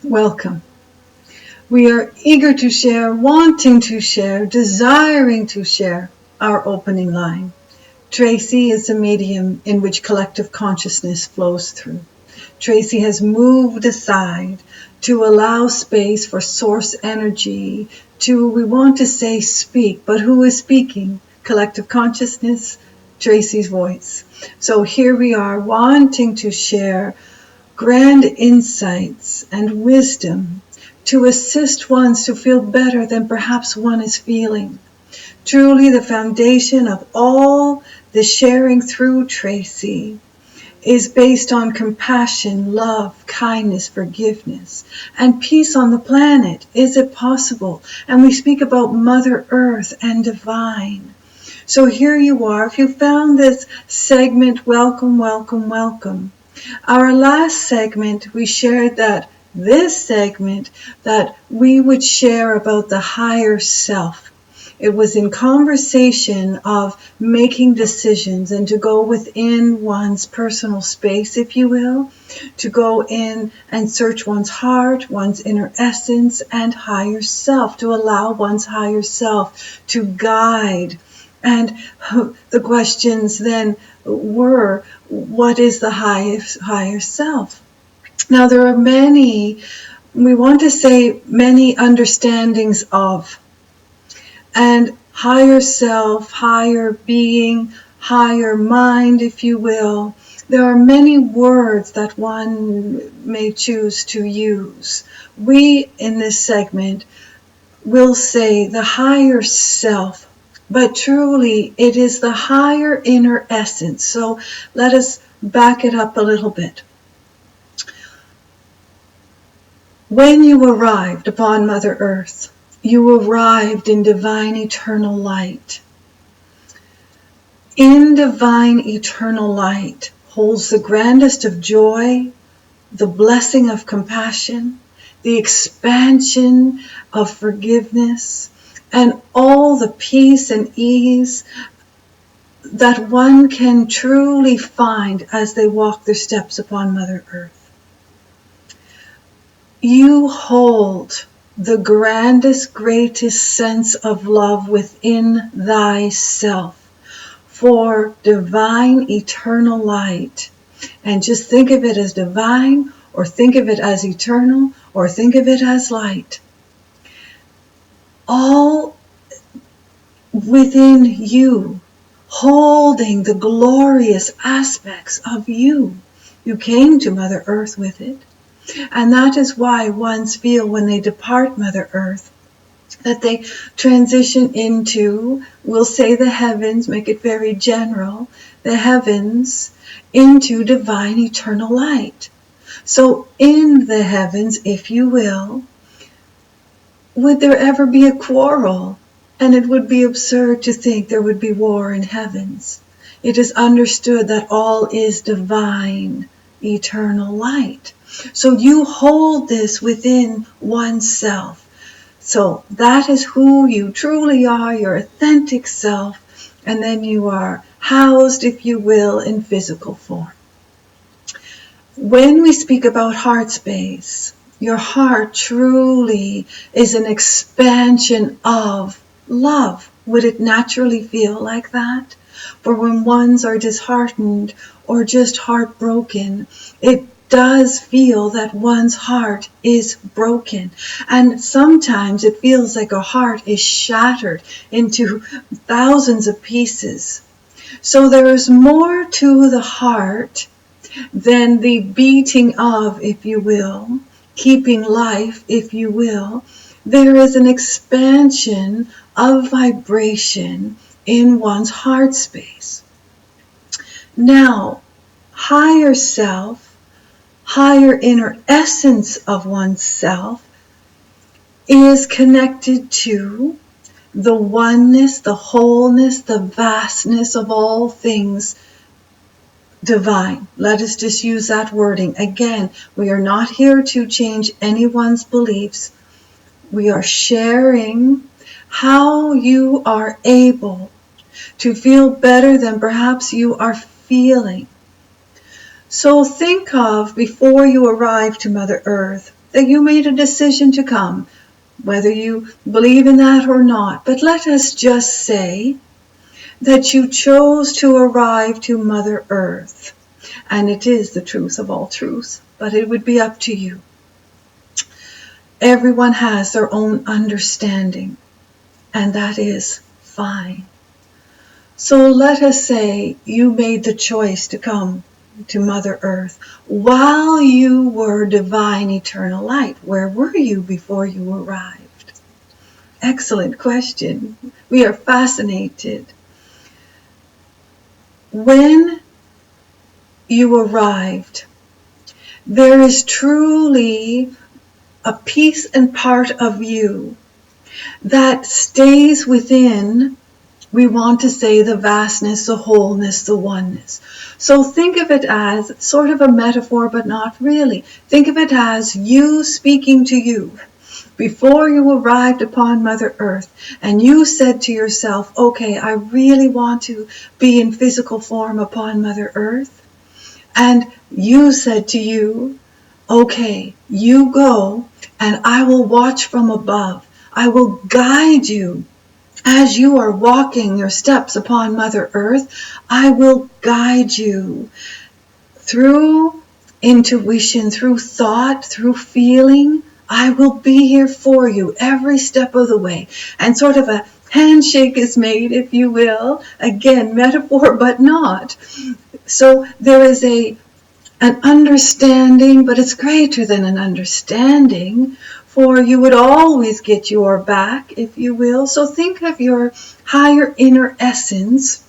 Welcome. We are eager to share, wanting to share, desiring to share our opening line. Tracy is a medium in which collective consciousness flows through. Tracy has moved aside to allow space for source energy to, we want to say speak, but who is speaking? Collective consciousness, Tracy's voice. So here we are wanting to share grand insights and wisdom to assist ones to feel better than perhaps one is feeling. Truly the foundation of all the sharing through Tracy is based on compassion, love, kindness, forgiveness, and peace on the planet. Is it possible? And we speak about Mother Earth and divine. So here you are. If you found this segment, welcome, welcome, welcome. Our last segment, we shared that this segment that we would share about the higher self. It was in conversation of making decisions and to go within one's personal space, if you will, to go in and search one's heart, one's inner essence and higher self, to allow one's higher self to guide. And the questions then were, what is the higher self? Now there are many, we want to say many understandings of, and higher self, higher being, higher mind, if you will. There are many words that one may choose to use. We, in this segment, will say the higher self, but truly it is the higher inner essence. So let us back it up a little bit. When you arrived upon Mother Earth, you arrived in divine eternal light. In divine eternal light holds the grandest of joy, the blessing of compassion, the expansion of forgiveness, and all the peace and ease that one can truly find as they walk their steps upon Mother Earth. You hold the grandest, greatest sense of love within thyself for divine eternal light. And just think of it as divine, or think of it as eternal, or think of it as light. All within you, holding the glorious aspects of you. You came to Mother Earth with it. And that is why ones feel when they depart Mother Earth that they transition into, we'll say the heavens, make it very general, the heavens into divine eternal light. So in the heavens, if you will, would there ever be a quarrel? And it would be absurd to think there would be war in heavens. It is understood that all is divine, eternal light. So you hold this within oneself. So that is who you truly are, your authentic self, and then you are housed, if you will, in physical form. When we speak about heart space, your heart truly is an expansion of love. Would it naturally feel like that? For when ones are disheartened or just heartbroken, it does feel that one's heart is broken. And sometimes it feels like a heart is shattered into thousands of pieces. So there is more to the heart than the beating of, if you will, keeping life, if you will. There is an expansion of vibration in one's heart space. Now, higher self, higher inner essence of oneself is connected to the oneness, the wholeness, the vastness of all things divine. Let us just use that wording. Again, we are not here to change anyone's beliefs. We are sharing how you are able to feel better than perhaps you are feeling. So think of, before you arrive to Mother Earth, that you made a decision to come, whether you believe in that or not. But let us just say that you chose to arrive to Mother Earth. And it is the truth of all truths, but it would be up to you. Everyone has their own understanding, and that is fine. So let us say you made the choice to come to Mother Earth while you were divine eternal light. Where were you before you arrived? Excellent question. We are fascinated. When you arrived, there is truly a piece and part of you that stays within, we want to say, the vastness, the wholeness, the oneness. So think of it as sort of a metaphor, but not really. Think of it as you speaking to you before you arrived upon Mother Earth, and you said to yourself, okay, I really want to be in physical form upon Mother Earth. And you said to you, okay, you go, and I will watch from above. I will guide you as you are walking your steps upon Mother Earth. I will guide you through intuition, through thought, through feeling. I will be here for you every step of the way. And sort of a handshake is made, if you will. Again, metaphor, but not. So there is an understanding, but it's greater than an understanding, for you would always get your back, if you will. So think of your higher inner essence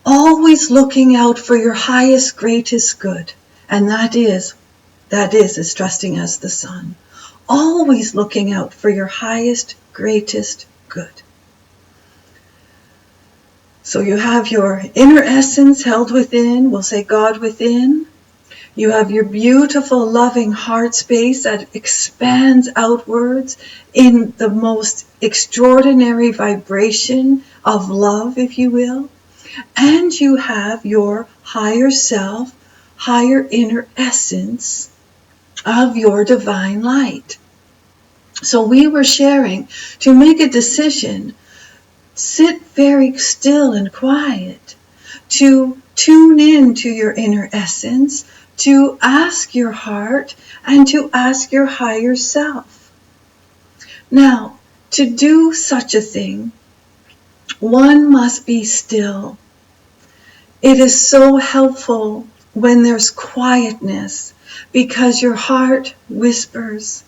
always looking out for your highest, greatest good. And that is as trusting as the sun. Always looking out for your highest, greatest good. So you have your inner essence held within, we'll say God within. You have your beautiful, loving heart space that expands outwards in the most extraordinary vibration of love, if you will. And you have your higher self, higher inner essence of your divine light. So we were sharing to make a decision. Sit very still and quiet, to tune in to your inner essence, to ask your heart, and to ask your higher self. Now, to do such a thing, one must be still. It is so helpful when there's quietness, because your heart whispers.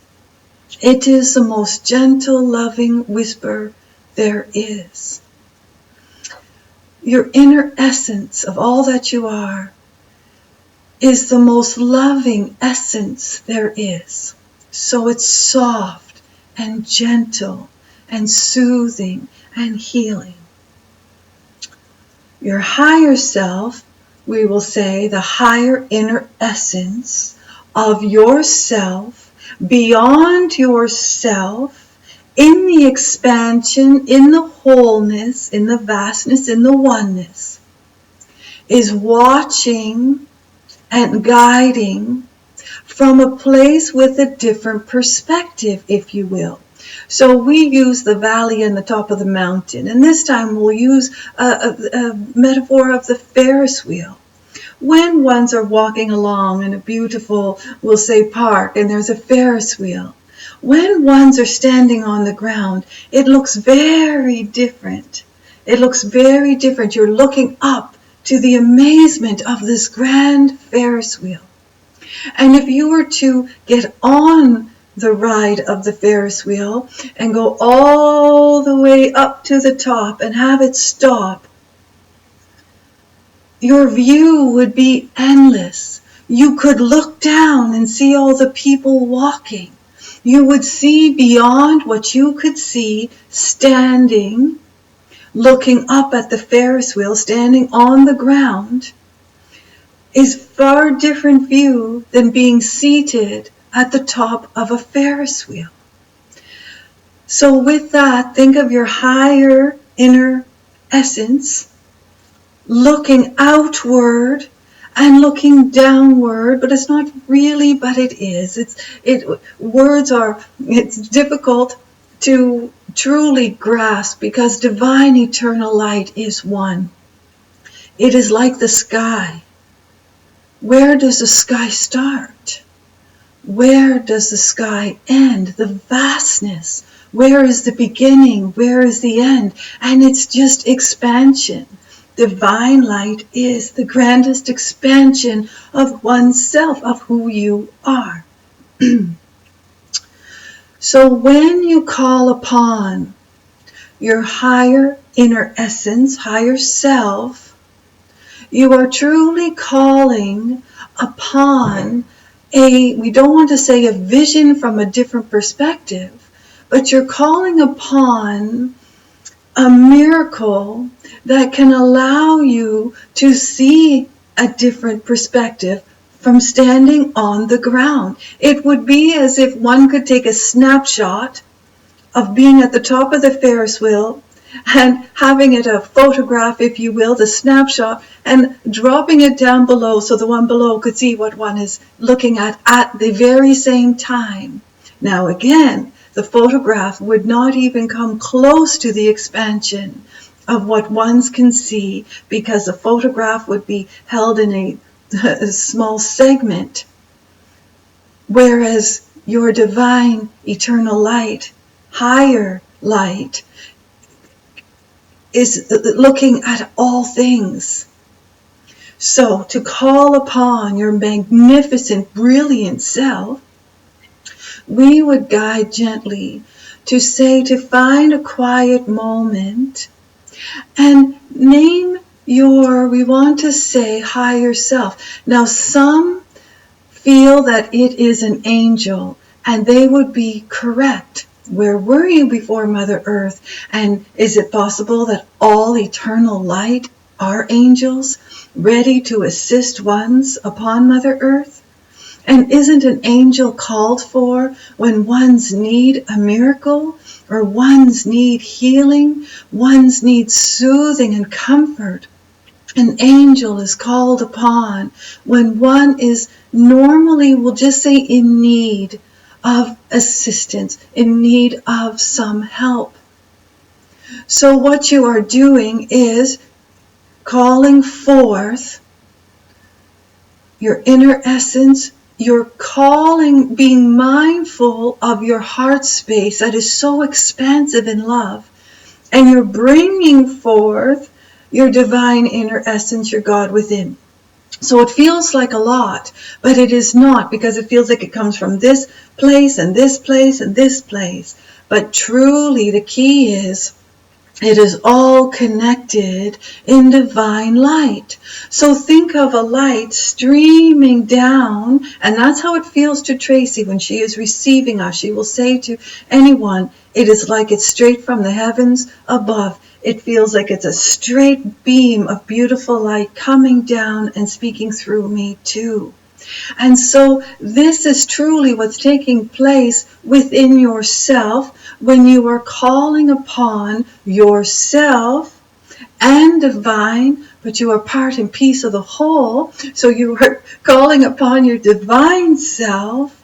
It is the most gentle, loving whisper there is. Your inner essence of all that you are is the most loving essence there is. So it's soft and gentle and soothing and healing. Your higher self, we will say the higher inner essence of yourself, beyond yourself, in the expansion, in the wholeness, in the vastness, in the oneness, is watching and guiding from a place with a different perspective, if you will. So we use the valley and the top of the mountain, and this time we'll use a metaphor of the Ferris wheel. When ones are walking along in a beautiful, we'll say, park, and there's a Ferris wheel, when ones are standing on the ground, it looks very different. It looks very different. You're looking up to the amazement of this grand Ferris wheel. And if you were to get on the ride of the Ferris wheel and go all the way up to the top and have it stop, your view would be endless. You could look down and see all the people walking. You would see beyond what you could see standing, looking up at the Ferris wheel, standing on the ground, is far different view than being seated at the top of a Ferris wheel. So with that, think of your higher inner essence looking outward and looking downward, but it's not really, but it is. It's difficult to truly grasp because divine eternal light is one. It is like the sky. Where does the sky start? Where does the sky end? The vastness. Where is the beginning? Where is the end? And it's just expansion. Divine light is the grandest expansion of oneself, of who you are. So when you call upon your higher inner essence, higher self, you are truly calling upon we don't want to say a vision from a different perspective, but you're calling upon a miracle that can allow you to see a different perspective from standing on the ground. It would be as if one could take a snapshot of being at the top of the Ferris wheel and having it a photograph, if you will, the snapshot, and dropping it down below so the one below could see what one is looking at the very same time. Now again, the photograph would not even come close to the expansion of what ones can see, because the photograph would be held in a small segment, whereas your divine eternal light, higher light, is looking at all things. So to call upon your magnificent, brilliant self, we would guide gently to find a quiet moment and name we want to say higher self. Now some feel that it is an angel, and they would be correct. Where were you before Mother Earth? And is it possible that all eternal light are angels, ready to assist ones upon Mother Earth? And isn't an angel called for when ones need a miracle, or ones need healing, ones need soothing and comfort? An angel is called upon when one is normally, we'll just say, in need of assistance, in need of some help. So what you are doing is calling forth your inner essence. You're calling, being mindful of your heart space that is so expansive in love, and you're bringing forth your divine inner essence, your God within. So it feels like a lot, but it is not, because it feels like it comes from this place and this place and this place. But truly the key is, it is all connected in divine light. So think of a light streaming down, and that's how it feels to Tracy when she is receiving us. She will say to anyone, it is like it's straight from the heavens above. It feels like it's a straight beam of beautiful light coming down and speaking through me too. And so this is truly what's taking place within yourself when you are calling upon yourself and divine, but you are part and piece of the whole. So you are calling upon your divine self.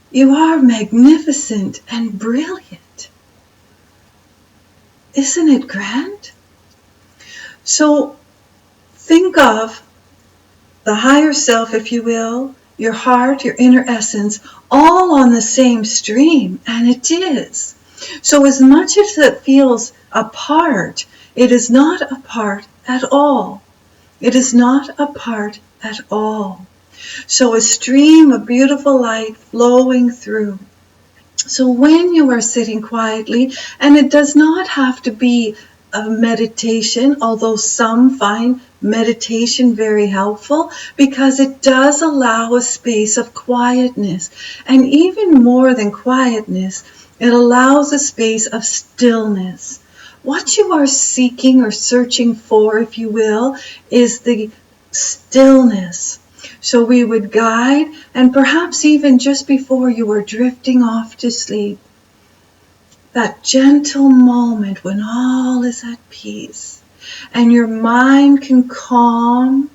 You are magnificent and brilliant. Isn't it grand? So think of the higher self, if you will, your heart, your inner essence, all on the same stream, and it is. So as much as it feels apart, it is not apart at all. It is not apart at all. So a stream of beautiful light flowing through. So when you are sitting quietly, and it does not have to be a meditation, although some find meditation very helpful, because it does allow a space of quietness. And even more than quietness, it allows a space of stillness. What you are seeking or searching for, if you will, is the stillness. So we would guide, and perhaps even just before you are drifting off to sleep, that gentle moment when all is at peace and your mind can calm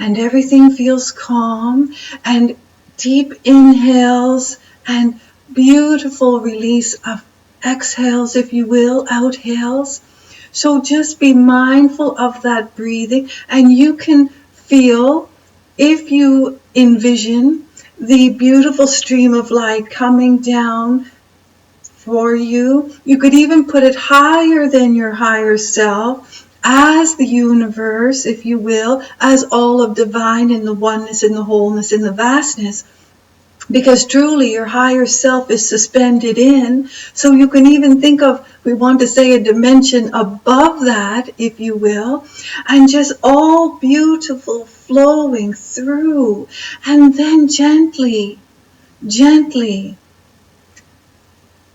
and everything feels calm, and deep inhales and beautiful release of exhales, if you will, outhales. So just be mindful of that breathing, and you can feel, if you envision the beautiful stream of light coming down for you. You could even put it higher than your higher self, as the universe, if you will, as all of divine in the oneness, in the wholeness, in the vastness. Because truly your higher self is suspended in. So you can even think of, we want to say, a dimension above that, if you will, and just all beautiful flowing through. And then gently,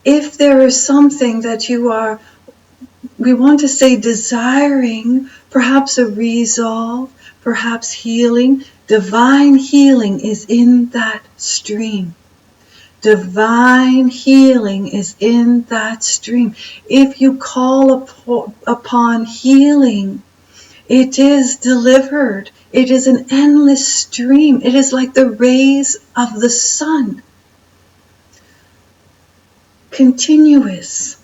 if there is something that you are, we want to say, desiring, perhaps a resolve, perhaps healing, divine healing is in that stream. Divine healing is in that stream. If you call upon healing, it is delivered. It is an endless stream. It is like the rays of the sun. Continuous.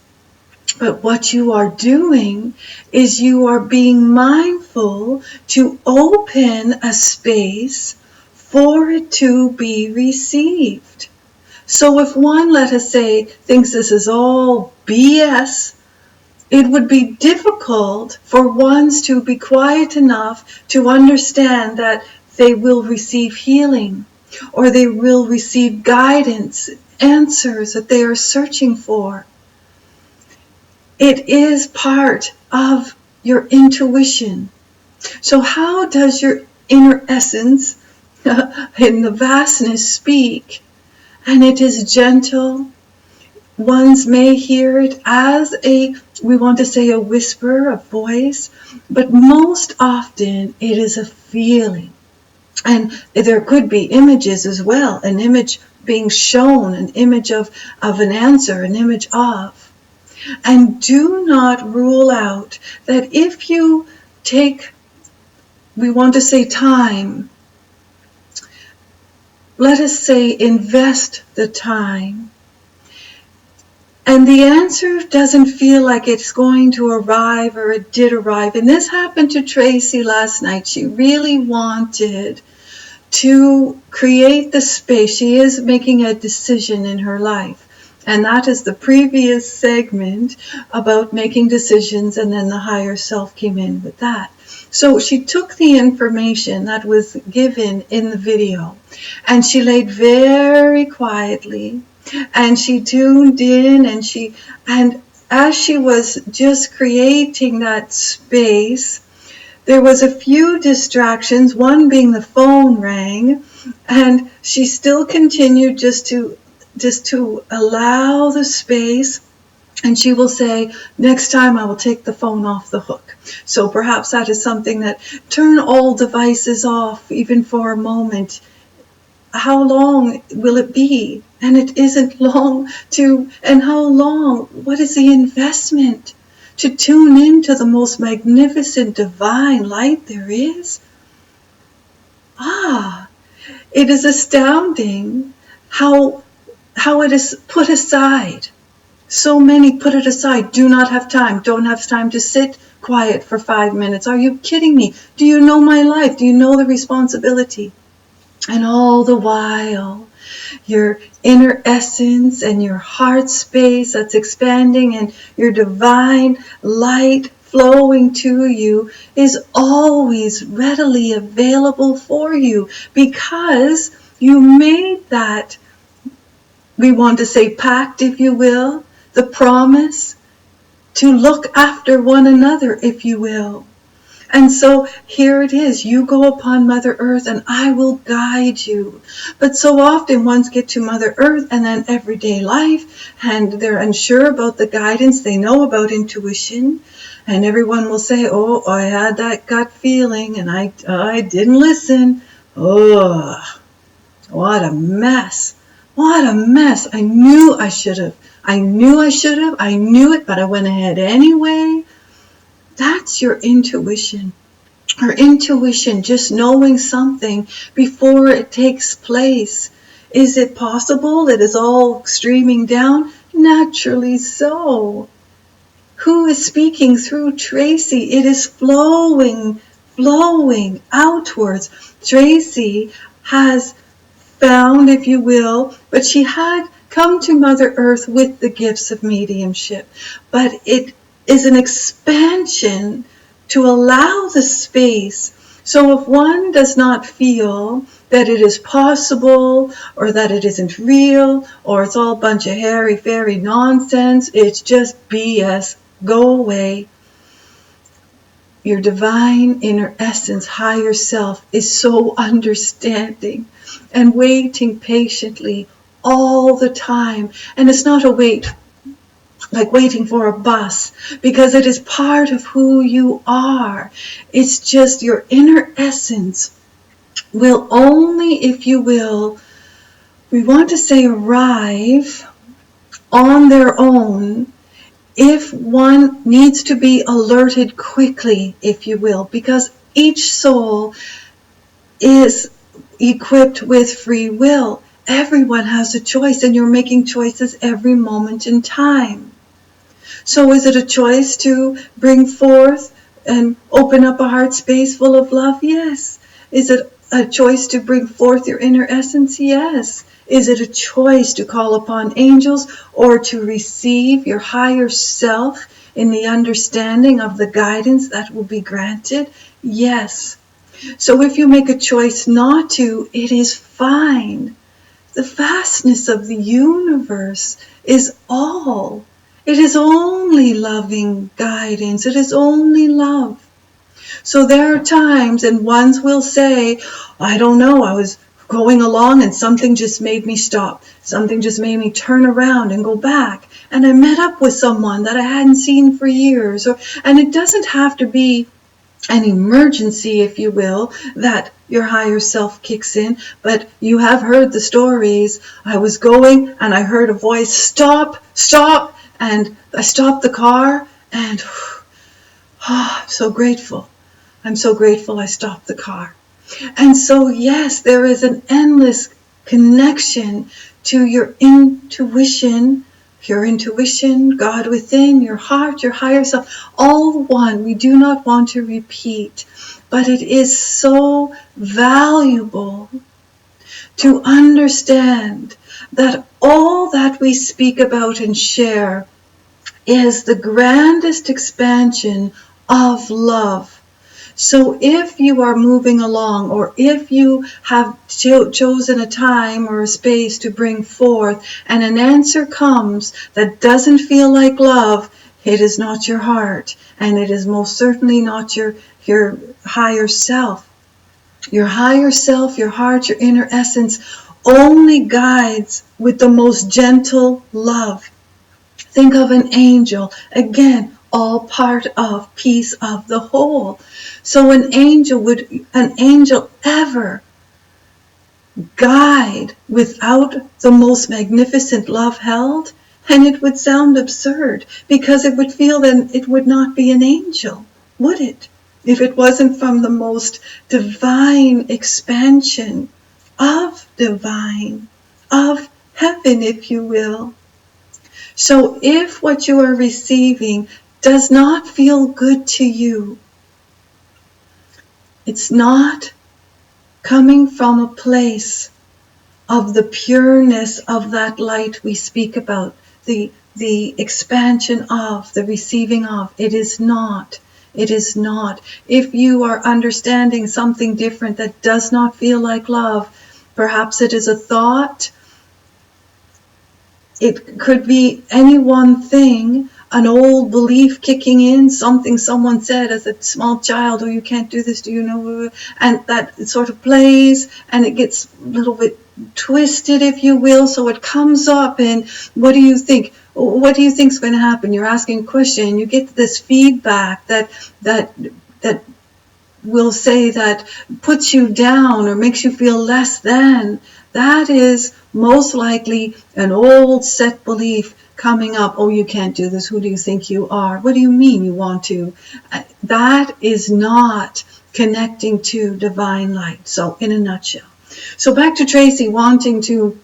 But what you are doing is you are being mindful to open a space for it to be received. So if one, let us say, thinks this is all BS, it would be difficult for ones to be quiet enough to understand that they will receive healing, or they will receive guidance, answers that they are searching for. It is part of your intuition. So how does your inner essence in the vastness speak? And it is gentle. Ones may hear it as we want to say, a whisper, a voice, but most often it is a feeling. And there could be images as well, an image being shown, an image of an answer, an image of. And do not rule out that if you take, we want to say, time, let us say, invest the time, and the answer doesn't feel like it's going to arrive, or it did arrive. And this happened to Tracy last night. She really wanted to create the space. She is making a decision in her life. And that is the previous segment about making decisions, and then the higher self came in with that. So she took the information that was given in the video, and she laid very quietly, and she tuned in, and as she was just creating that space, there was a few distractions, one being the phone rang, and she still continued just to allow the space. And she will say, next time I will take the phone off the hook. So perhaps that is something that, turn all devices off, even for a moment. How long will it be? And it isn't long and how long? What is the investment to tune into the most magnificent divine light there is? It is astounding how it is put aside. So many put it aside, do not have time, don't have time to sit quiet for 5 minutes. Are you kidding me? Do you know my life? Do you know the responsibility? And all the while, your inner essence and your heart space that's expanding, and your divine light flowing to you is always readily available for you, because you made that, we want to say, pact, if you will, the promise to look after one another, if you will. And so here it is. You go upon Mother Earth and I will guide you. But so often ones get to Mother Earth and then everyday life, and they're unsure about the guidance. They know about intuition, and everyone will say, oh, I had that gut feeling and I didn't listen. Oh, what a mess. What a mess. I knew I should have. I knew it, but I went ahead anyway. That's your intuition. Our intuition, just knowing something before it takes place. Is it possible it is all streaming down? Naturally so. Who is speaking through Tracy? It is flowing outwards. Tracy has found, if you will, but she had come to Mother Earth with the gifts of mediumship. But it is an expansion to allow the space. So if one does not feel that it is possible, or that it isn't real, or it's all a bunch of hairy-fairy nonsense, it's just BS, go away. Your divine inner essence, higher self, is so understanding and waiting patiently all the time. And it's not a wait like waiting for a bus, because it is part of who you are. It's just your inner essence will only, if you will, we want to say arrive on their own if one needs to be alerted quickly, if you will, because each soul is equipped with free will. Everyone has a choice, and you're making choices every moment in time. So is it a choice to bring forth and open up a heart space full of love? Yes. Is it a choice to bring forth your inner essence? Yes. Is it a choice to call upon angels or to receive your higher self in the understanding of the guidance that will be granted? Yes. So if you make a choice not to, it is fine. The vastness of the universe is all. It is only loving guidance. It is only love. So there are times, and ones will say, I don't know, I was going along and something just made me stop. Something just made me turn around and go back. And I met up with someone that I hadn't seen for years. And it doesn't have to be an emergency, if you will, that your higher self kicks in. But you have heard the stories. I was going and I heard a voice, stop, stop. And I stopped the car, and I'm so grateful. I'm so grateful I stopped the car. And so, yes, there is an endless connection to your intuition, God within, your heart, your higher self, all one. We do not want to repeat, but it is so valuable to understand that all that we speak about and share is the grandest expansion of love. So if you are moving along, or if you have chosen a time or a space to bring forth, and an answer comes that doesn't feel like love, it is not your heart, and it is most certainly not your higher self. Your higher self, your heart, your inner essence only guides with the most gentle love. Think of an angel, again, all part of, piece of the whole. So would an angel ever guide without the most magnificent love held? And it would sound absurd, because it would feel then it would not be an angel, would it? If it wasn't from the most divine expansion of divine, of heaven, if you will. So if what you are receiving does not feel good to you, it's not coming from a place of the pureness of that light we speak about, the expansion of, the receiving of. It is not. It is not. If you are understanding something different that does not feel like love, perhaps it is a thought. It could be any one thing, an old belief kicking in, something someone said as a small child, oh, you can't do this, do you know? And that it sort of plays, and it gets a little bit twisted, if you will, so it comes up, and what do you think? What do you think's going to happen? You're asking a question, and you get this feedback that will say that puts you down or makes you feel less than. That is most likely an old set belief coming up. Oh, you can't do this. Who do you think you are? What do you mean you want to? That is not connecting to divine light. So in a nutshell. So back to Tracy wanting to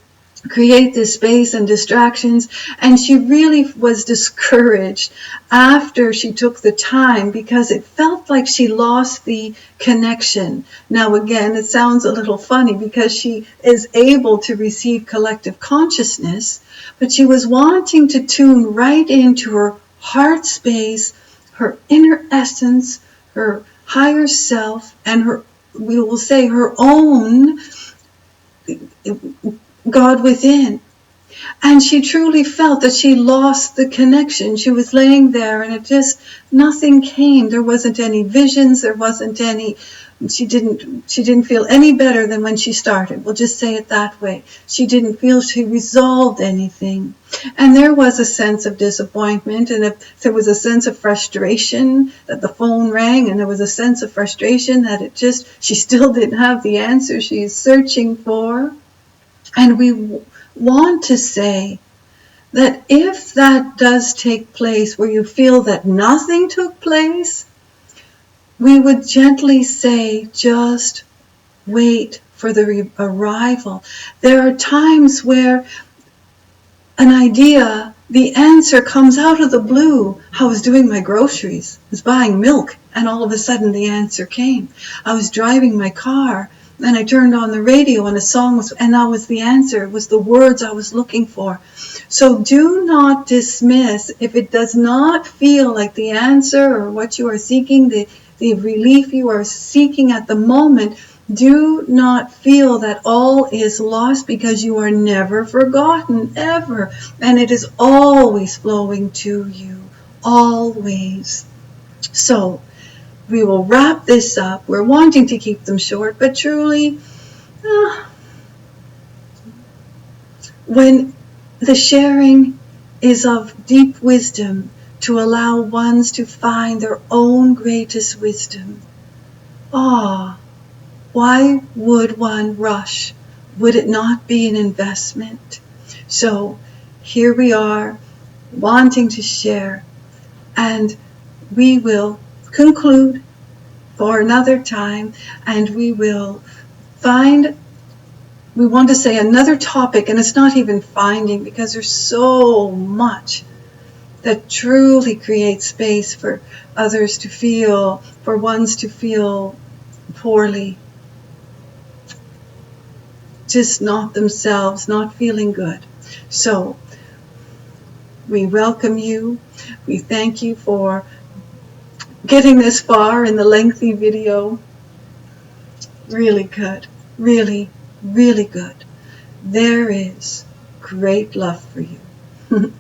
create this space and distractions, and she really was discouraged after she took the time because it felt like she lost the connection. Now again, it sounds a little funny because she is able to receive collective consciousness, but she was wanting to tune right into her heart space, her inner essence, her higher self, and her, we will say, her own God within. And she truly felt that she lost the connection. She was laying there and it just, nothing came. There wasn't any visions. There wasn't any, she didn't feel any better than when she started. We'll just say it that way. She didn't feel she resolved anything. And there was a sense of disappointment, and there was a sense of frustration that the phone rang, and there was a sense of frustration that it just, she still didn't have the answer she's searching for. And we want to say that if that does take place where you feel that nothing took place, we would gently say, just wait for the arrival. There are times where an idea, the answer comes out of the blue. I was doing my groceries, I was buying milk, and all of a sudden the answer came. I was driving my car, and I turned on the radio and a song was, and that was the answer. It was the words I was looking for. So do not dismiss if it does not feel like the answer or what you are seeking, the relief you are seeking at the moment. Do not feel that all is lost, because you are never forgotten, ever. And it is always flowing to you, always. So we will wrap this up. We're wanting to keep them short, but truly, when the sharing is of deep wisdom to allow ones to find their own greatest wisdom, why would one rush? Would it not be an investment? So here we are, wanting to share, and we will conclude for another time, and we will find, we want to say another topic, and it's not even finding, because there's so much that truly creates space for others to feel, for ones to feel poorly, just not themselves, not feeling good. So we welcome you. We thank you for getting this far in the lengthy video. Really good. Really, really good. There is great love for you.